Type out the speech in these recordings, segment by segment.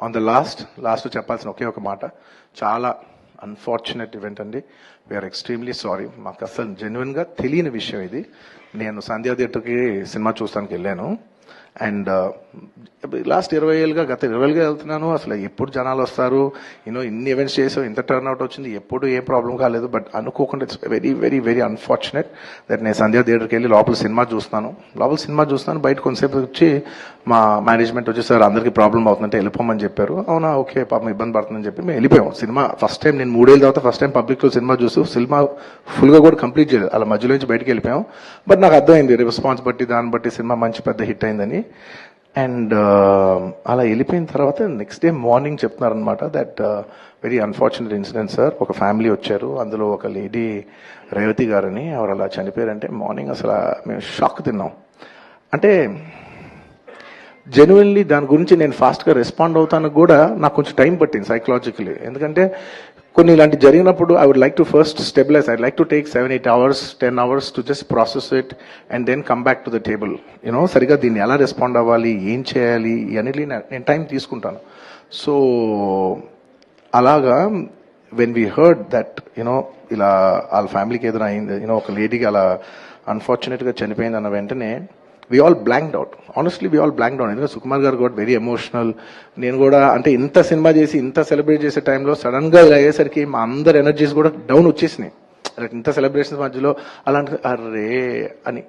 On the last చెప్పాల్సిన ఒకే ఒక మాట, చాలా అన్ఫార్చునేట్ ఈవెంట్ అండి. We're extremely sorry. మాకు అసలు జెన్యున్గా తెలియని విషయం ఇది. నేను సంధ్యా థియేటర్కి సినిమా చూస్తానికి వెళ్ళాను. అండ్ లాస్ట్ 20 ఏళ్ళుగా గత 20 ఏళ్ళుగా వెళ్తున్నాను. అసలు ఎప్పుడు జనాలు వస్తారు, ఇన్ని ఈవెంట్స్ చేసాం, ఇంత టర్న్అవుట్ వచ్చింది, ఎప్పుడు ఏం ప్రాబ్లం కాలేదు. బట్ అనుకోకుండా it's very very very unfortunate that నేను సంధ్యా థియేటర్కి వెళ్ళి లోపల సినిమా చూస్తున్నాను. బయట కొంతసేపు వచ్చి మా మేనేజ్మెంట్ వచ్చి, సార్ అందరికీ ప్రాబ్లం అవుతుందంటే వెళ్ళిపోమని చెప్పారు. అవునా, ఓకే, పాపం ఇబ్బంది పడుతుందని చెప్పి మేము వెళ్ళిపోయాం. సినిమా ఫస్ట్ టైం నేను 3 ఏళ్ళ తర్వాత ఫస్ట్ టైం పబ్లిక్లో సినిమా చూస్తూ సినిమా ఫుల్గా కూడా కంప్లీట్ చేయలేదు, అలా మధ్యలో నుంచి బయటకు వెళ్ళిపోయాం. బట్ నాకు అర్థమైంది రెస్పాన్స్ బట్టి, దాన్ని బట్టి సినిమా మంచి పెద్ద హిట్ అయిందని. అండ్ అలా వెళ్ళిపోయిన తర్వాత నెక్స్ట్ డే మార్నింగ్ చెప్తున్నారనమాట that very unfortunate incident sir. ఒక ఫ్యామిలీ వచ్చారు, అందులో ఒక లేడీ రేవతి గారని, ఎవరు అలా చనిపోయారంటే మార్నింగ్ అసలు మేము షాక్ తిన్నాం. అంటే జెన్యున్లీ దాని గురించి నేను ఫాస్ట్గా రెస్పాండ్ అవుతాను కూడా నాకు కొంచెం టైం పట్టింది సైకలాజికలీ. ఎందుకంటే కొన్ని ఇలాంటి జరిగినప్పుడు I would like to first stabilize. I like to take 7-8 hours 10 hours to just process it and then come back to the table. సరిగా దీన్ని ఎలా రెస్పాండ్ అవ్వాలి, ఏం చేయాలి అనేది నేను టైం తీసుకుంటాను. సో అలాగా వెన్ వీ హర్డ్ దట్ ఇలా వాళ్ళ ఫ్యామిలీకి ఏదైనా అయింది, ఒక లేడీకి అలా అన్ఫార్చునేట్గా చనిపోయింది అన్న వెంటనే we all blanked out. Honestly, we all blanked out. ఎందుకంటే సుకుమార్ గారు కూడా వెరీ ఎమోషనల్. నేను కూడా అంటే ఇంత సినిమా చేసి ఇంత సెలబ్రేట్ చేసే టైంలో సడన్ గా అయ్యేసరికి మా అందరి ఎనర్జీస్ కూడా డౌన్ వచ్చేసినాయి. ఇంత సెలబ్రేషన్స్ మధ్యలో అలాంటి అరే అని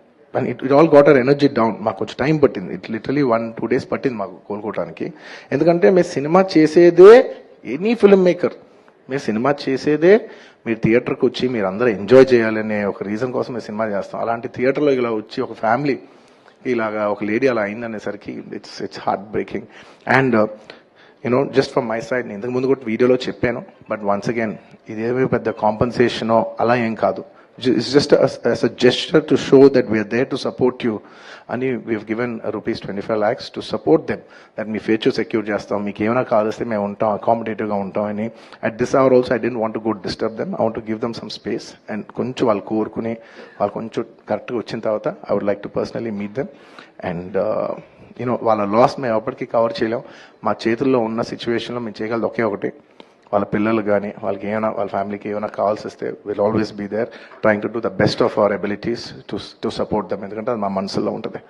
it all got our energy down. మాకు కొంచెం టైం పట్టింది. ఇట్ లిటరలీ 1-2 days పట్టింది మాకు కోలుకోవడానికి. ఎందుకంటే మీరు సినిమా చేసేదే, ఎనీ ఫిల్మ్ మేకర్ మీరు సినిమా చేసేదే మీరు థియేటర్కి వచ్చి మీరు అందరూ ఎంజాయ్ చేయాలనే ఒక రీజన్ కోసం మేము సినిమా చేస్తాం. అలాంటి థియేటర్లో ఇలా వచ్చి ఒక ఫ్యామిలీ ఇలాగా ఒక లేడీ అలా అయిందనేసరికి it's heartbreaking. And just from my side, నేను ఇంతకు ముందు కూడా వీడియోలో చెప్పాను, బట్ వన్స్ అగైన్ ఇదేమీ పెద్ద కాంపన్సేషనో అలా ఏం కాదు. It's just as a gesture to show that we are there to support you అని we've given ₹25 lakhs to support them, that మీ ఫ్యూచర్ సెక్యూర్ చేస్తాం, మీకు ఏమైనా కావాల్స్తే మేము ఉంటాం, అకామిడేటివ్గా ఉంటాం అని. At this hour also I don't want to go disturb them. I want to give them some space. And కొంచెం వాళ్ళు కోరుకుని వాళ్ళు కొంచెం కరెక్ట్గా వచ్చిన తర్వాత I would like to personally meet them. And వాళ్ళ లాస్ మేము ఎప్పటికీ కవర్ చేయలేం. మా చేతుల్లో ఉన్న సిచ్యువేషన్లో మేము చేయగలదు ఒకే ఒకటి, వాళ్ళ పిల్లలు కానీ వాళ్ళకి ఏమైనా వాళ్ళ ఫ్యామిలీకి ఏమైనా కావాల్సి వస్తే will always be there trying to do the best of our abilities to support them. ఎందుకంటే అది మా మనసులో ఉంటుంది.